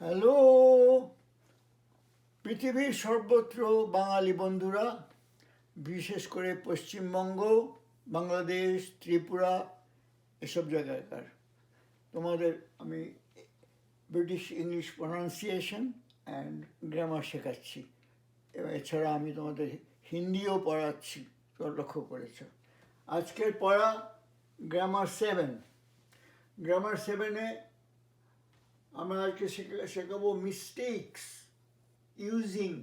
Hello, পৃথিবীর সর্বত্র বাঙালি বন্ধুরা, বিশেষ করে পশ্চিমবঙ্গ, বাংলাদেশ, ত্রিপুরা এসব জায়গাকার তোমাদের আমি British English pronunciation and grammar শেখাচ্ছি। এছাড়া আমি তোমাদের হিন্দিও পড়াচ্ছি, লক্ষ্য করেছ। আজকের পড়া গ্রামার 7। গ্রামার 7-এ আমরা আজকে শেখাবো মিস্টেকস ইউজিং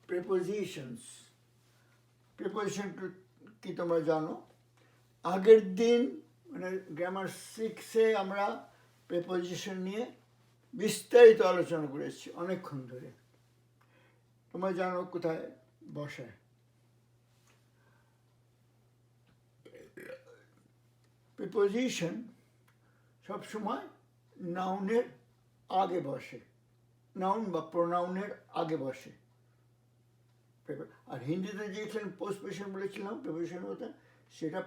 প্রেপোজিশনস। প্রেপোজিশন কি তোমরা জানো? আগের দিন মানে গ্রামার 6-এ আমরা প্রেপোজিশন নিয়ে বিস্তারিত আলোচনা করেছি অনেকক্ষণ ধরে। তোমরা জানো কোথায় বসায়। প্রিপোজিশন সবসময় নাউনের আগে বসে, নাউন বা প্রোনাউনের আগে বসে। আর হিন্দিতে যেখানে পোস্টপোজিশন বলেছিলাম প্রিপোজিশন বলতে, সেটা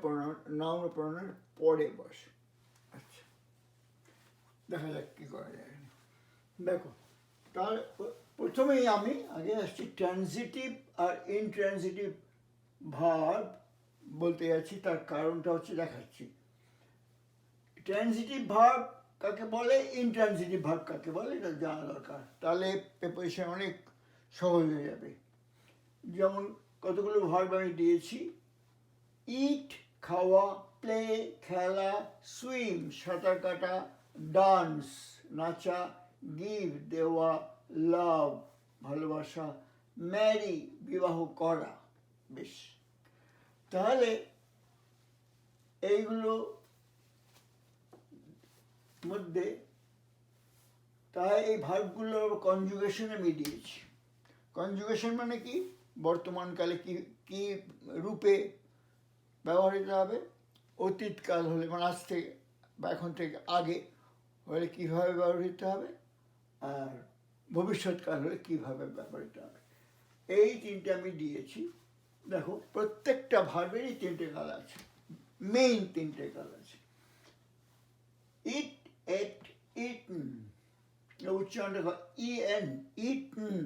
নাউন ও প্রোনাউনের পরে বসে। আচ্ছা, দেখা যাক কী করা যায়। দেখো, তার প্রথমেই আমি আগে আসছি ট্রানজিটিভ আর ইনট্রানজিটিভ ভার্ব বলতে যাচ্ছি। তার কারণটা হচ্ছে দেখাচ্ছি। ট্রানজিটিভ ভার্ব কাকে বলে, ইনট্রানজিটিভ ভার্ব কাকে বলে, এটা জানা দরকার। তাহলে প্রিপোজিশন অনেক সহজ হয়ে যাবে। যেমন কতগুলো ভার্ব আমি দিয়েছি: ইট খাওয়া, প্লে খেলা, সুইম সাঁতার কাটা, ডান্স নাচা, গিভ দেওয়া, লাভ ভালোবাসা, ম্যারি বিবাহ করা। বেশ, তাহলে এইগুলো মধ্যে তাই এই ভার্বগুলোর কনজুগেশন আমি দিয়েছি। কনজুগেশন মানে কি, বর্তমানকালে কি কি রূপে ব্যবহৃত হবে, অতীতকাল হলে মানে আজ থেকে বা এখন থেকে আগে হলে কীভাবে ব্যবহৃত হবে, আর ভবিষ্যৎকাল হলে কীভাবে ব্যবহৃত হবে। এই তিনটে আমি দিয়েছি। দেখো, প্রত্যেকটা ভার্বেরই তিনটে কাল আছে, মেইন তিনটে কাল আছে। ইট, এট, ইটন, উচ্চারণটা ইএন, ইটন।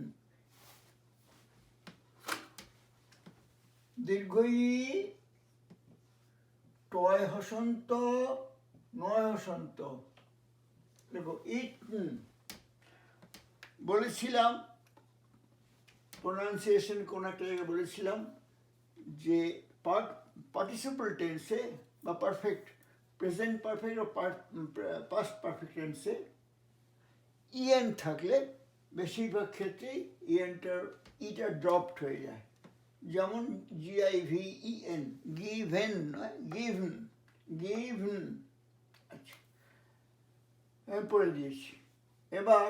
দীর্ঘ ই, টয় হসন্ত, নয় হসন্ত। দেখো, ইটন বলেছিলাম, প্রোনাউন্সিয়েশন কোন একটা জায়গায় বলেছিলাম যে পার্টিসিপল টেন্সে বা পারফেক্ট, প্রেজেন্ট পারফেক্ট ও পাস্ট পারফেক্ট টেন্সে ইএন থাকলে বেশিরভাগ ক্ষেত্রেই ইটা ড্রপড হয়ে যায়। যেমন GIVEN, গিভেন নয়, গিভন, গিভন। আচ্ছা, আমি পড়ে দিয়েছি। এবার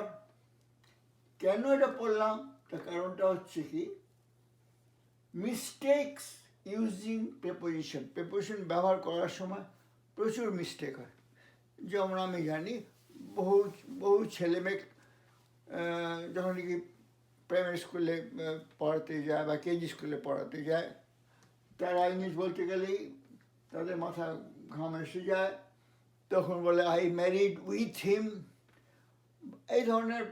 কেন এটা পড়লাম, তার কারণটা হচ্ছে কি, মিস্টেকস ইউজিং প্রেপোজিশন। প্রেপোজিশন ব্যবহার করার সময় প্রচুর মিস্টেক হয়। যেমন আমি জানি বহু বহু ছেলেমেয়ে যখন কি প্রাইমারি স্কুলে পড়াতে যায় বা কেজি স্কুলে পড়াতে যায়, তারা ইংলিশ বলতে গেলেই তাদের মাথা ঘাম এসে যায়। তখন বলে আই ম্যারিড উইথ হিম, এই ধরনের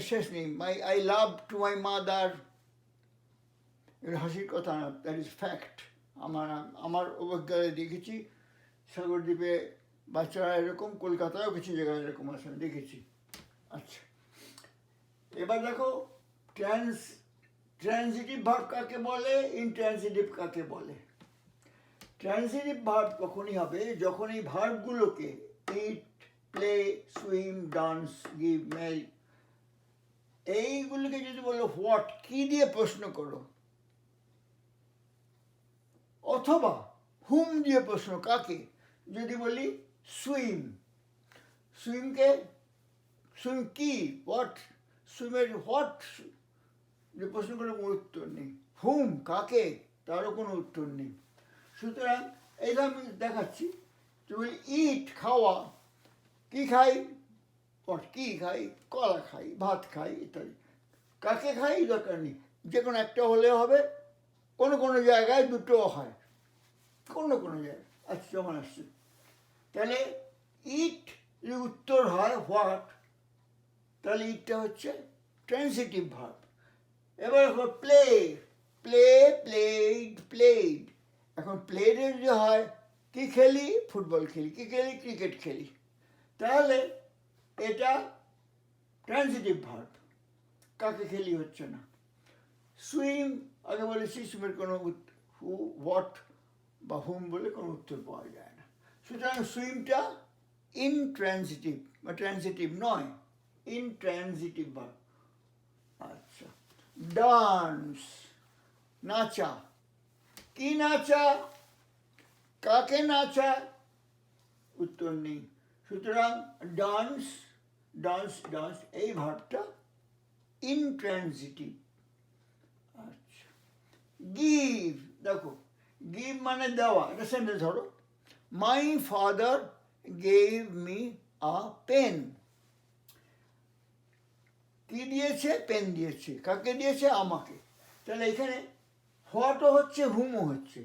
শেষ নেই। I love to my mother, হাসির কথা না, দ্যাট ইজ ফ্যাক্ট। আমার অভিজ্ঞতায় দেখেছি, সাগরদ্বীপে বাচ্চারা এরকম, কলকাতায়ও কিছু জায়গায় এরকম আছে, দেখেছি। আচ্ছা, এবার দেখো ট্রানজিটিভ ভার্ব কাকে বলে, ইনট্রানজিটিভ কাকে বলে। ট্রানজিটিভ ভার্ব তখনই হবে যখন এই ভার্বগুলোকে eat, play, swim, dance, give, marry, এইগুলিকে যদি বলো হোয়াট, কি দিয়ে প্রশ্ন করো, অথবা হুম দিয়ে প্রশ্ন, কাকে। যদি বলি সুইম, সুইমকে সুইম কি, হোয়াট, সুইমের হোয়াট যে প্রশ্ন করে কোনো উত্তর নেই। হুম কাকে, তারও কোনো উত্তর নেই। সুতরাং এইটা আমি দেখাচ্ছি। তুমি বলি ইট খাওয়া, কি খাই, হোয়াট কি খাই, কলা খাই, ভাত খাই ইত্যাদি। কাকে খাই দরকার নেই, যে কোনো একটা হলে হবে। কোনো কোনো জায়গায় দুটোও হয়, কোনো কোনো জায়গায়। আচ্ছা, যখন আসছে তাহলে ইট যদি উত্তর হয় হোয়াট, তাহলে ইটটা হচ্ছে ট্রান্সিটিভ ভার্ব। এবার প্লে, প্লে, প্লেড, প্লেড। এখন প্লেডের যদি হয় কি খেলি, ফুটবল খেলি, কি খেলি, ক্রিকেট খেলি, তাহলে এটা ট্রান্সিটিভ ভার্ব, কাকে খেলি হচ্ছে না। সুইম, আগে বলেছি সুইমের কোনো হু, হোয়াট বা হুম বলে কোনো উত্তর পাওয়া যায় না, সুতরাং সুইমটা ইনট্রান্সিটিভ বা ট্রান্সিটিভ নয়, ইনট্রান্সিটিভ ভার্ব। আচ্ছা, ডান্স, নাচা, কি নাচা, কাকে নাচা, উত্তর নেই, সুতরাং ডান্স, ডান্স, ডান্স এই ভার্বটা ইনট্রান্সিটিভ। আচ্ছা, গিভ, দেখো গিভ মানে দেওয়া, এটা সেন্টেন্স ধরো, my father gave me a pen. কি দিয়েছে, পেন দিয়েছে, কাকে দিয়েছে, আমাকে। তাহলে এখানে হোয়াটও হচ্ছে, হুমও হচ্ছে।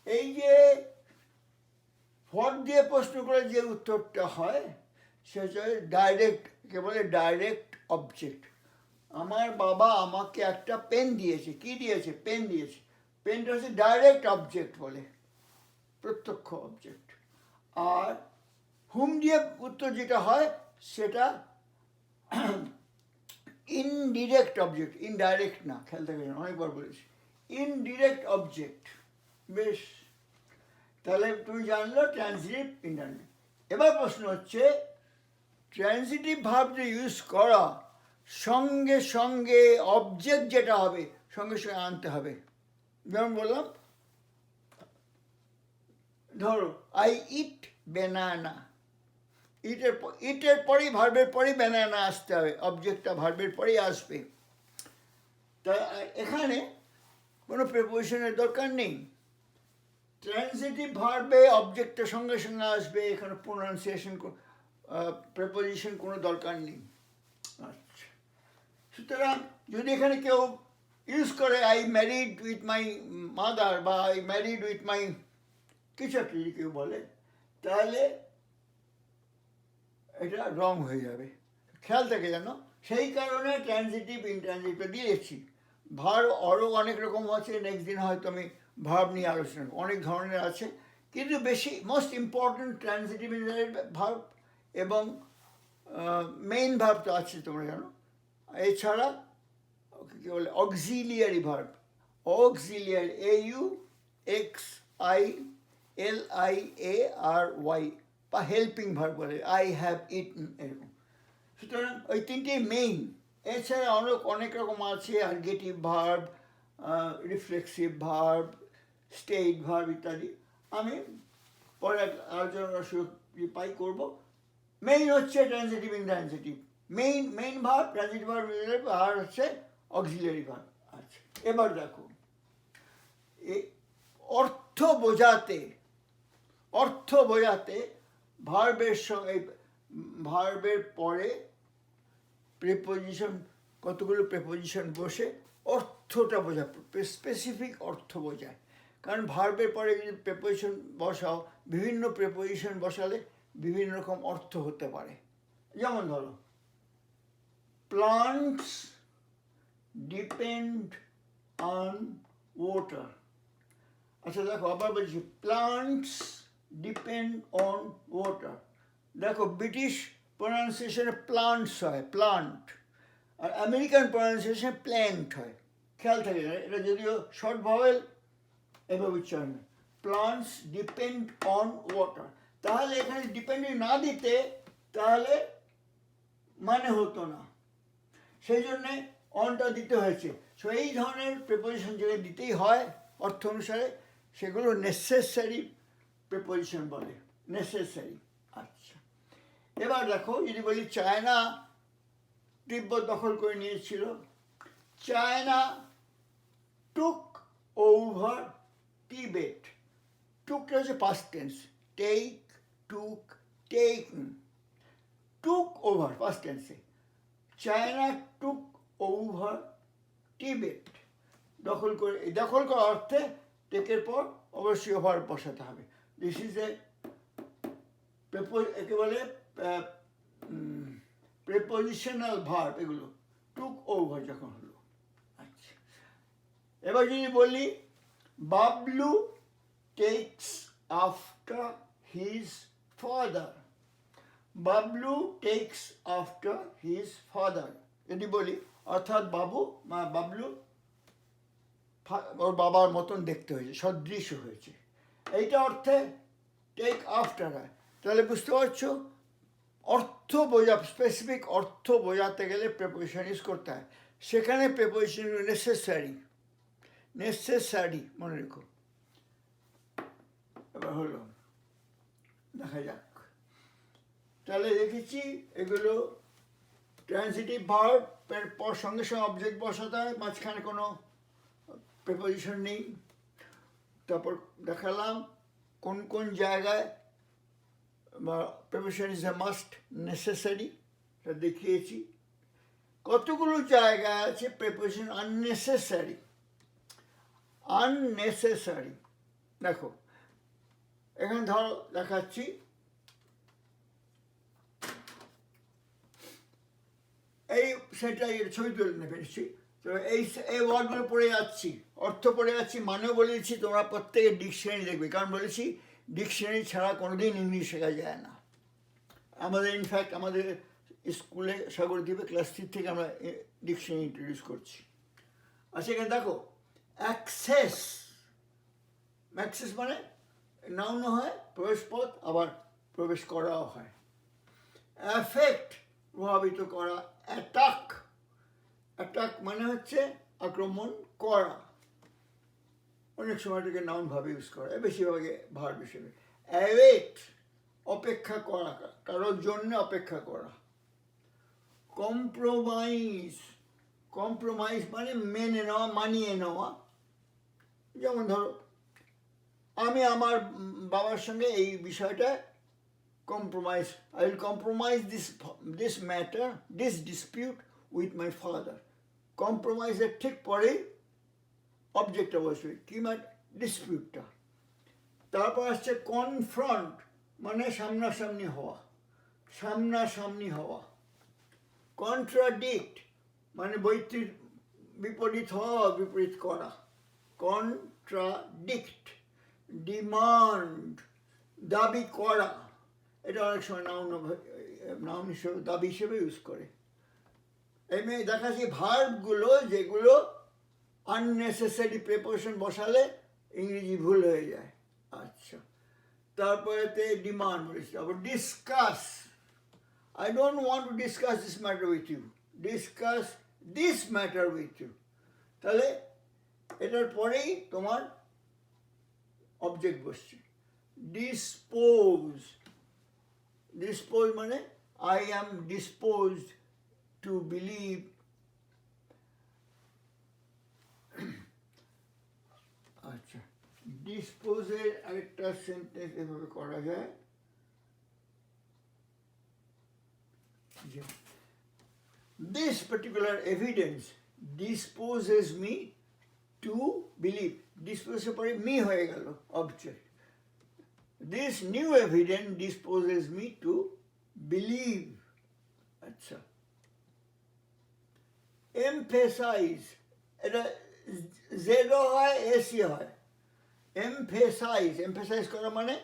এই যে হোয়াট দিয়ে প্রশ্ন করে যে উত্তরটা হয় সেটা ডাইরেক্ট, কে বলে ডাইরেক্ট অবজেক্ট। আমার বাবা আমাকে একটা পেন দিয়েছে, কি দিয়েছে, পেন দিয়েছে, পেনটা হচ্ছে ডাইরেক্ট অবজেক্ট বলে, প্রত্যক্ষ অবজেক্ট। আর হুম দিয়ে উত্তর যেটা হয় সেটা ইনডিরেক্ট অবজেক্ট, ইনডাইরেক্ট না, খেয়াল থাকে অনেকবার বলেছি, ইনডিরেক্ট অবজেক্ট। বেশ, তাহলে তুমি জানলো ট্রান্সিটিভ, ইনডাইরেক্ট। এবার প্রশ্ন হচ্ছে ট্রান্সিটিভ ভার্ব যে ইউজ করা, সঙ্গে সঙ্গে অবজেক্ট যেটা হবে সঙ্গে সঙ্গে আনতে হবে। যেমন বললাম, ধরো আই ইট ব্যানানা, ইটের পরেই ভার্বের পরেই ব্যানানা আসতে হবে, অবজেক্টটা ভার্বের পরেই আসবে। তা এখানে কোনো প্রিপোজিশনের দরকার নেই, ট্রান্সিটিভ ভার্বে অবজেক্টের সঙ্গে সঙ্গে আসবে, এখানে প্রোনাউন্সিয়েশন প্রিপোজিশন কোনো দরকার নেই। আচ্ছা, সুতরাং যদি এখানে কেউ ইউজ করে I married with my mother বা আই ম্যারিড উইথ মাই কিছু একটা যদি কেউ বলে, তাহলে এটা রং হয়ে যাবে, খেয়াল থাকে যেন। সেই কারণে ট্রান্সিটিভ, ইনট্রান্সিটিভ দিয়েছি। ভার্ব আরও অনেক রকম আছে, নেক্সট দিন হয়তো আমি ভার্ব নিয়ে আলোচনা করব, অনেক ধরনের আছে, কিন্তু বেশি মোস্ট ইম্পর্টেন্ট ট্রান্সিটিভ ভার্ব এবং মেইন ভার্ব তো আছে তোমরা জানো। এছাড়া কী বলে অক্সিলিয়ারি ভার্ব, অক্সিলিয়ারি, AUXILIARY বা হেল্পিং ভার্ব বলে, আই হ্যাভ ইটন, এরকম। সুতরাং ওই তিনটেই মেইন। এছাড়া অনেক রকম আছে, ergative verb, reflexive verb, state verb ইত্যাদি। আমি পরে আলোচনার সুযোগ পাই করব। মেইন হচ্ছে transitive, intransitive, main verb, transitive verb, আর হচ্ছে অক্সিলিয়ারি ভার্ব। আচ্ছা, এবার দেখো অর্থ বোঝাতে, অর্থ বোঝাতে ভার্বের সঙ্গে, ভার্বের পরে প্রিপোজিশন, কতগুলো প্রিপোজিশন বসে অর্থটা বোঝায়, স্পেসিফিক অর্থ বোঝায়। কারণ ভার্বের পরে যদি প্রিপোজিশন বসাও, বিভিন্ন প্রিপোজিশন বসালে বিভিন্ন রকম অর্থ হতে পারে। যেমন ধরো প্লান্টস ডিপেন্ড অন ওয়াটার। আচ্ছা দেখো, আবার বলছি, প্লান্টস ডিপেন্ড অন ওয়াটার। দেখো ব্রিটিশ প্রনাউন্সিয়েশনে প্লান্টস হয়, প্লান্ট, আর আমেরিকান প্রনাউন্সিয়েশনে প্ল্যান্ট হয়। খেয়াল থাকে, এটা যদিও শর্ট ভাওয়েল, এভাবে উচ্চারণ, প্লান্টস ডিপেন্ড অন ওয়াটার। তাহলে এখানে ডিপেন্ড না দিতে তাহলে মানে হতো না, সেই জন্যে অনটা দিতে হয়েছে। সো এই ধরনের প্রিপোজিশন যেটা দিতেই হয় অর্থ অনুসারে, সেগুলো নেসেসারি প্রিপোজিশন বলে, নেসেসারি। আচ্ছা, এবার দেখো যদি বলি চায়না তিব্বত দখল করে নিয়েছিল, চায়না টুক ওভার টিবেট। টুকটা হচ্ছে past tense, take, took, taken, took over past টেন্সে, চায়না টুক ওভার টিবেট, দখল করে, দখল করার অর্থে টেকের পর অবশ্যই ওভার বসাতে হবে। দিস ইজ এ, একে বলে প্রেপোজিশনাল ভার্ব এগুলো টুক ওভার যখন হলো। আচ্ছা, এবার যদি বলি Bablu tax after his father, Bablu tax after his father যদি বলি, অর্থাৎ বাবলু ওর বাবার মতন দেখতে হয়েছে, সদৃশ হয়েছে, এইটা অর্থে টেক আফটার হয়। তাহলে বুঝতে পারছো, অর্থ স্পেসিফিক অর্থ বোঝাতে গেলে প্রেপোজিশন ইউজ করতে হয়। সেখানে প্রেপোজিশন নেসেসারি মনে রেখো। এবার হলো, দেখা যাক। তাহলে দেখেছি এগুলো ট্রান্সিটিভ ভার্বের পর সঙ্গে সঙ্গে অবজেক্ট বসাতে হয়, মাঝখানে কোনো প্রেপোজিশন নেই। তারপর দেখালাম কোন কোন জায়গায় preposition is a must, necessary, এটা দেখিয়েছি। কতগুলো জায়গায় আছে প্রেপোজিশন আননেসেসারি। দেখো এখানে ধরো দেখাচ্ছি, এই সেটাই ছবি তুলে নিয়ে ফেলছি। তো এই ওয়ার্ডগুলো পড়ে যাচ্ছি, অর্থ পড়ে যাচ্ছি, মানেও বলেছি। তোমরা প্রত্যেকে ডিকশনারি দেখবে, কারণ বলেছি ডিকশনারি ছাড়া কোনোদিন ইংলিশ শেখা যায় না। আমাদের ইনফ্যাক্ট আমাদের স্কুলে সাগরদ্বীপে ক্লাস 3 থেকে আমরা ডিকশনারি ইন্ট্রোডিউস করছি। আচ্ছা, এখানে দেখো অ্যাক্সেস মানে নাউনও হয়, প্রবেশ পথ, আবার প্রবেশ করাও হয়। অ্যাফেক্ট প্রভাবিত করা, অ্যাটাক মানে হচ্ছে আক্রমণ করা, অনেক সময় এটাকে নাউন ভাবে ইউজ করা, বেশিরভাগে ভার্ব হিসেবে। অ্যাওয়েট অপেক্ষা করা, কারোর জন্য অপেক্ষা করা। কম্প্রোমাইজ মানে মেনে নেওয়া, মানিয়ে নেওয়া। যেমন ধরো আমি আমার বাবার সঙ্গে এই বিষয়টা compromise, I will compromise this matter, this dispute with my father. Compromise এর ঠিক পরেই অবজেক্ট অবশ্যই, কি মানে ডিসপিউটটা। তারপর আসছে কনফ্রন্ট মানে সামনাসামনি হওয়া। কন্ট্রাডিক্ট মানে বিপরীত হওয়া, বিপরীত করা। কন্ট্রাডিক্ট। ডিমান্ড দাবি করা, এটা অনেক সময় নাউন হিসেবে, দাবি হিসেবে ইউজ করে। এমনি দেখাচ্ছি ভার্বগুলো যেগুলো আননেসেসারি প্রেপোজিশন বসালে ইংরেজি ভুল হয়ে যায়। আচ্ছা, তারপরেতে ডিমান্ড বলেছি। আবার discuss, I don't want to discuss this matter with you, discuss this matter with you. তাহলে এটার পরেই তোমার অবজেক্ট বসছে। ডিসপোজ মানে I am disposed to believe। আচ্ছা, ডিসপোজের আরেকটা সেন্টেন্স এভাবে করা যায়, this particular evidence disposes me to believe। dispose পরে মি হয়ে গেল object. this new evidence disposes me to believe। আচ্ছা, emphasize এটা জেডও হয়, এসি হয়। emphasize করা মানে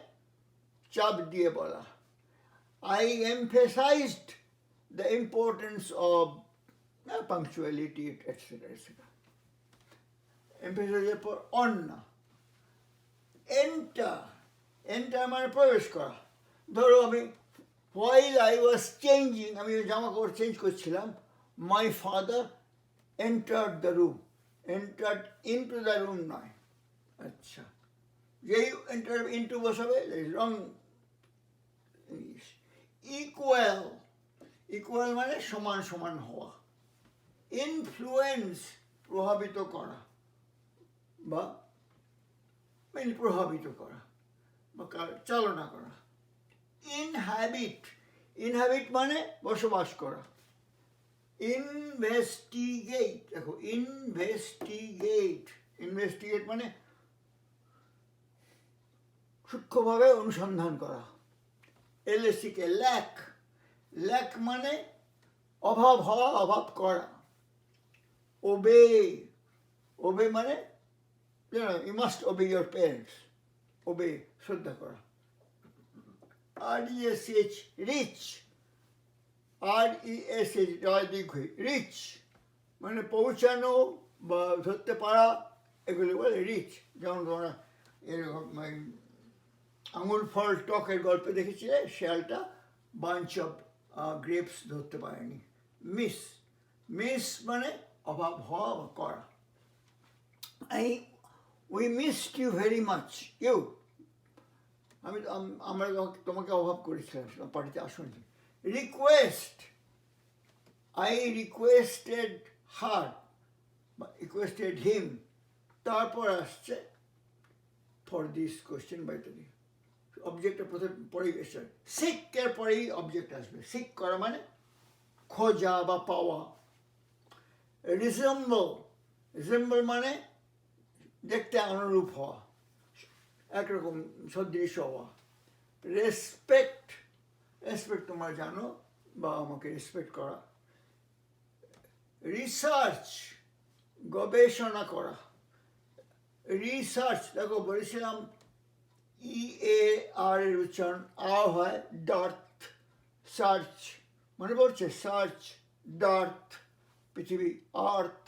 চাপ দিয়ে বলা। I emphasized the importance of punctuality, etc. emphasize এর পর অন না। এন্টার মানে প্রবেশ করা। ধরো আমি while I was changing, আমি জামা কাপড় চেঞ্জ করছিলাম, my father entered the room। entered into the room নয়। আচ্ছা, যেই এন্টার ইন্টু বসাবে রং ইংলিশ। ইকুয়াল মানে সমান সমান হওয়া। ইনফ্লুয়েন্স প্রভাবিত করা বা প্রভাবিত করা বা চালনা করা। ইনহ্যাবিট মানে বসবাস করা। ইনভেস্টিগেট, দেখো ইনভেস্টিগেট মানে সূক্ষ্মভাবে অনুসন্ধান করা। এলএসিকে ল্যাক মানে অভাব হওয়া, অভাব করা। ওবে, ওবে মানে you must obey your parents, obey শ্রদ্ধা করা। RESH রিচ, RESH রিচ মানে পৌঁছানো বা ধরতে পারা, এগুলো বলে রিচ। যেমন তোমরা এরকম আঙুল ফল টকের গল্পে দেখেছিলে, শেয়ালটা বাঞ্চ অফ গ্রেপস ধরতে পারেনি। মিস, মিস মানে অভাব হওয়া বা করা। We missed you very much, you, আমরা তোমাকে অভাব করেছিলাম, পার্টিতে আসুনি। রিকোয়েস্ট, আই রিকোয়েস্টেড হার বা রিকোয়েস্টেড হিম। তারপর আসছে for this question by the অবজেক্টের পরেই এসে সিকের পরেই অবজেক্ট আসবে। সিক করা মানে খোঁজা বা পাওয়া। রিজেম্বল, রিজেম্বল মানে দেখতে অনুরূপ হওয়া, একরকম সদৃশ হওয়া। রেসপেক্ট, রেসপেক্ট তোমরা জানো, বা আমাকে রেসপেক্ট করা। রিসার্চ, গবেষণা করা। রিসার্চ, দেখো বলেছিলাম EAR এর উচ্চারণ আ হয়, ডার্থ, সার্চ মনে পড়ছে, সার্চ, ডার্থ পৃথিবী, আর্থ।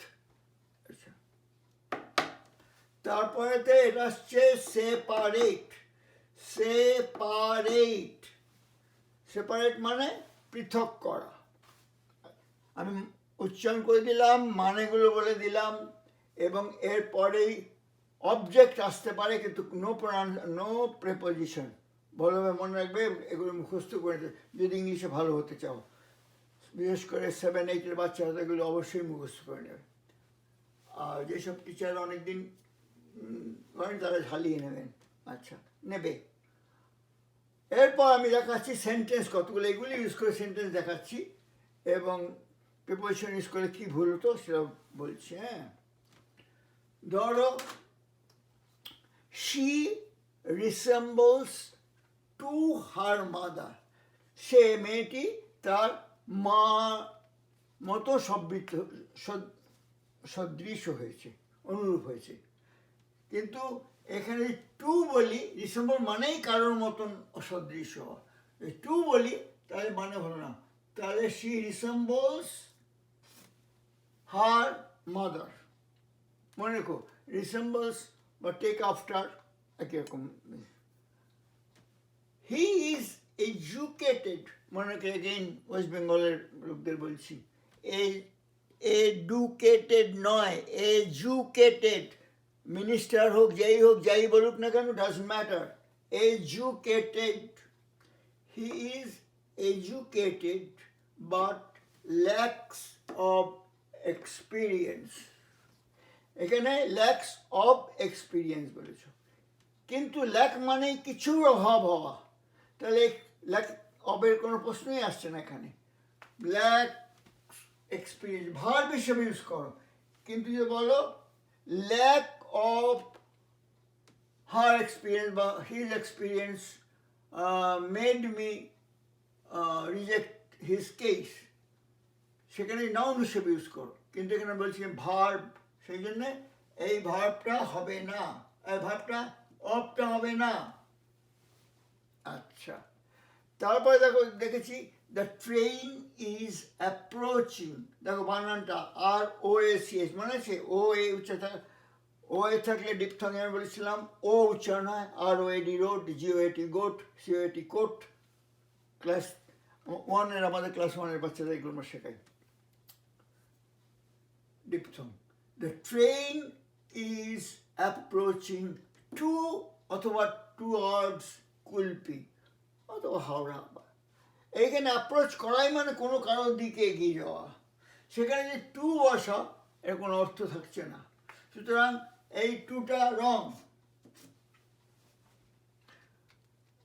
আচ্ছা, তারপরেতে এটা আসছে সেপারেট, সেপারেট, সেপারেট মানে পৃথক করা। আমি উচ্চারণ করে দিলাম, মানেগুলো বলে দিলাম, এবং এরপরেই অবজেক্ট আসতে পারে, কিন্তু নো প্রেপোজিশন। ভালোভাবে মনে রাখবে, এগুলো মুখস্থ করে যদি ইংলিশে ভালো হতে চাও, বিশেষ করে 7-8 বাচ্চারা এগুলো অবশ্যই মুখস্থ করে নেবে। আর যেসব টিচার অনেকদিন করেন তারা ঝালিয়ে নেবেন, আচ্ছা নেবে। এরপর আমি দেখাচ্ছি সেন্টেন্স কতগুলো, এগুলি ইউজ করে সেন্টেন্স দেখাচ্ছি, এবং প্রিপোজিশন ইউজ করে কী ভুল হতো সেটা বলছি। হ্যাঁ, ধরো she resembles to her mother, সে মেয়েটি তার মা মতো সদৃশ হয়েছে, অনুরূপ হয়েছে। কিন্তু এখানে টু বলি, রিসেম্বল মানেই কারোর মতন অসদৃশ হওয়া, টু বলি তাহলে মানে হলো না, তাহলে she resembles her mother। মনে রেখো, resembles বা টেক আফটার একই রকম। হি ইজ এডুকেটেড, মনে রেখে এগেইন ওয়েস্ট বেঙ্গলের লোকদের বলছি, এডুকেটেড নয়, এজুকেটেড। মিনিস্টার হোক, যাই বলুক না কেন, doesn't matter, educated. He is educated but lakhs of experience. এখানে ল্যাকস অফ এক্সপিরিয়েন্স বলেছ, কিন্তু ল্যাক মানে কিছুর অভাব হওয়া, তাহলে ল্যাক অফের কোনো প্রশ্নই আসছে না এখানে। ল্যাক এক্সপিরিয়েন্স ভার্ব হিসেবে ইউজ করো, কিন্তু যদি বলো ল্যাক অফ হার এক্সপিরিয়েন্স বা his experience made me reject his case, সেখানে নাউন হিসেবে ইউজ করো, কিন্তু এখানে বলছি ভার্ব, সেই জন্যে এই ভার্বটা হবে না, এই ভার্বটা অফটা হবে না। আচ্ছা, তারপরে দেখো দেখেছি দ্য ট্রেন ইজ অ্যাপ্রোচিং, দেখো বানানটা ROACH, মনে আছে? ও এ থাকলে ডিপথং আমি বলেছিলাম ও উচ্চারণ হয়, ROAD road, GOAT goat, COAT coat. Class 1-এর আমাদের ক্লাস 1-এর বাচ্চাদের এগুলো আমরা শেখাই। Diphthong, the train is approaching to অথবা towards কুলপি অথবা হাওড়া। এইখানে অ্যাপ্রোচ করাই মানে কোনো কারোর দিকে এগিয়ে যাওয়া, সেখানে যে টু বসা এর কোনো অর্থ থাকছে না, সুতরাং এই টুটা রং।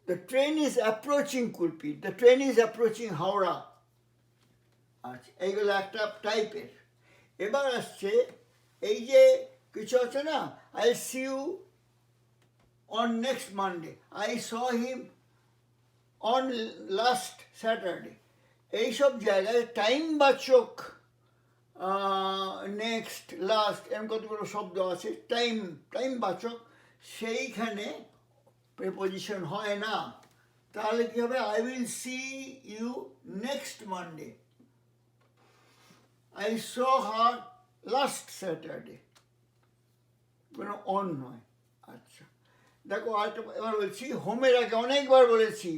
The train is approaching Kulpi, the train is approaching Howrah. আচ্ছা, এইগুলো একটা টাইপের। এবার আসছে এই যে কিছু আছে না, I see you on next Monday, I saw him on last Saturday, এইসব জায়গায় টাইমবাচক নেক্সট লাস্ট এরকম কতগুলো শব্দ আছে টাইমবাচক, সেইখানে প্রেপোজিশন হয় না। তাহলে কি হবে? I will see you next Monday, I saw her last Saturday, কোনো অন নয়। আচ্ছা দেখো আরেকটা এবার বলছি, হোমের আগে অনেকবার বলেছি,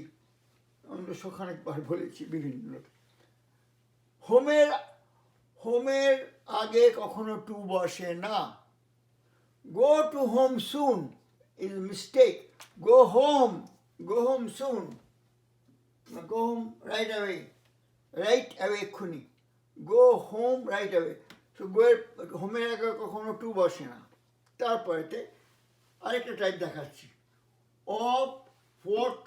অনেকবার বলেছি বিভিন্ন, হোমের আগে কখনো টু বসে না। Go to home soon is mistake, go home soon, go home right away এক্ষুনি, go home right away. So হোমের আগে কখনো টু বসে না। তারপরেতে আরেকটা টাইপ দেখাচ্ছি, অফ হোয়াট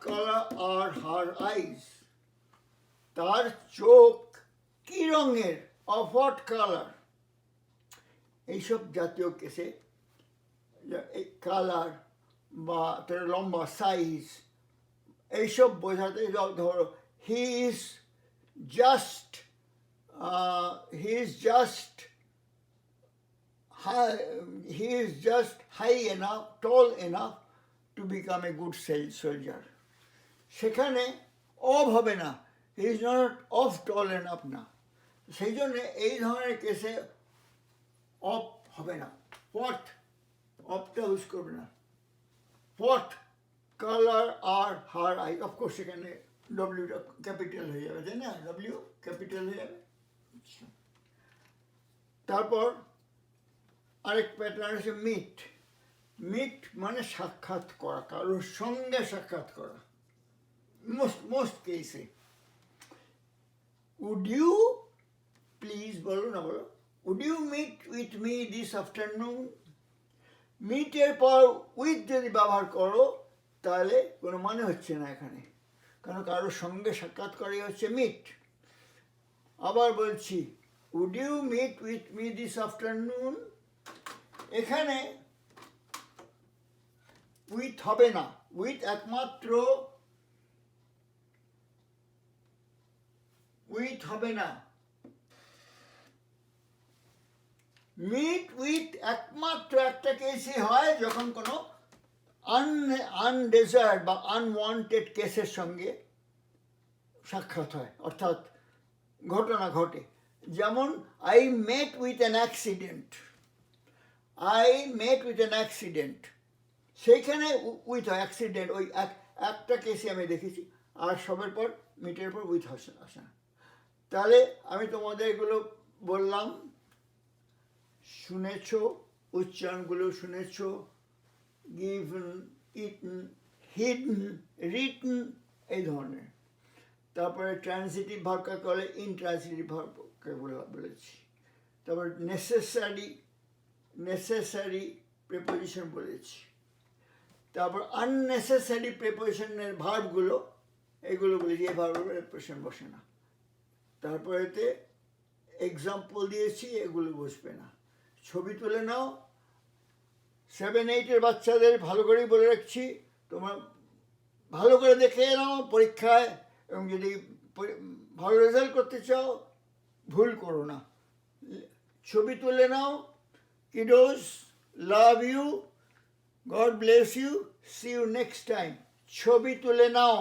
কালার আর হার আইস, তার চোখ কি রঙের, অফ হোয়াট কালার। এইসব জাতীয় কেসে এই কালার বা তার লম্বা সাইজ এইসব বোঝাতে ধরো he is just high enough, tall enough to become a good soldier. সেখানে অফ হবে না, he is not of tall enough না। সেই জন্যে এই ধরনের কেসে অফ হবে না। হোয়াট, অফটা ইউজ করবে না। What colour are her eye, of course সেখানে ডব্লিউটা ক্যাপিটাল হয়ে যাবে, তাই না? ডব্লিউ ক্যাপিটাল হয়ে যাবে। তারপর আরেক প্যাটার্ন আছে মিট মানে সাক্ষাৎ করা, কারোর সঙ্গে সাক্ষাৎ করা। মোস্ট কেসে উড ইউ প্লিজ, বলো না বলো, would you meet with me this afternoon. মিটের পর উইথ যদি ব্যবহার করো তাহলে কোনো মানে হচ্ছে না এখানে, কারণ কারোর সঙ্গে সাক্ষাৎ করাই হচ্ছে মিট। আবার বলছি, would you meet with me this afternoon, এখানে উইথ হবে না, উইথ একমাত্র হবে না। মিট উইথ একমাত্র একটা কেসই হয় যখন কোনো আনডিজায়ার্ড বা আনওয়ান্টেড কেসের সঙ্গে সাক্ষাৎ হয়, অর্থাৎ ঘটনা ঘটে। যেমন I met with an accident, সেইখানে উইথ হয়, অ্যাক্সিডেন্ট ওই একটা কেসে আমি দেখেছি, আর সবের পর মিটের পর উইথ আসে না। তাহলে আমি তোমাদের এগুলো বললাম, শুনেছ, উচ্চারণগুলো শুনেছ, গিভেন, ইটন, হিডেন, রিটন, এই ধরনের। তারপরে ট্রান্সিটিভ ভার্ব কাকে বলে, ইনট্রান্সিটিভ ভার্বকে বলেছি। তারপর নেসেসারি প্রেপোজিশন বলেছি। তারপর আননেসেসারি প্রেপোজিশনের ভার্বগুলো, এগুলো বলেছি, এই ভার্বের প্রেপোজিশন বসে না। তারপরেতে এক্সাম্পল দিয়েছি, এগুলো বসবে না। ছবি তুলে নাও, 7-8 বাচ্চাদের ভালো করেই বলে রাখছি, তোমার ভালো করে দেখে নাও পরীক্ষায়, এবং যদি ভালো রেজাল্ট করতে চাও ভুল করো না। ছবি তুলে নাও। Kiddos, love you, God bless you, see you next time. ছবি তুলে নাও।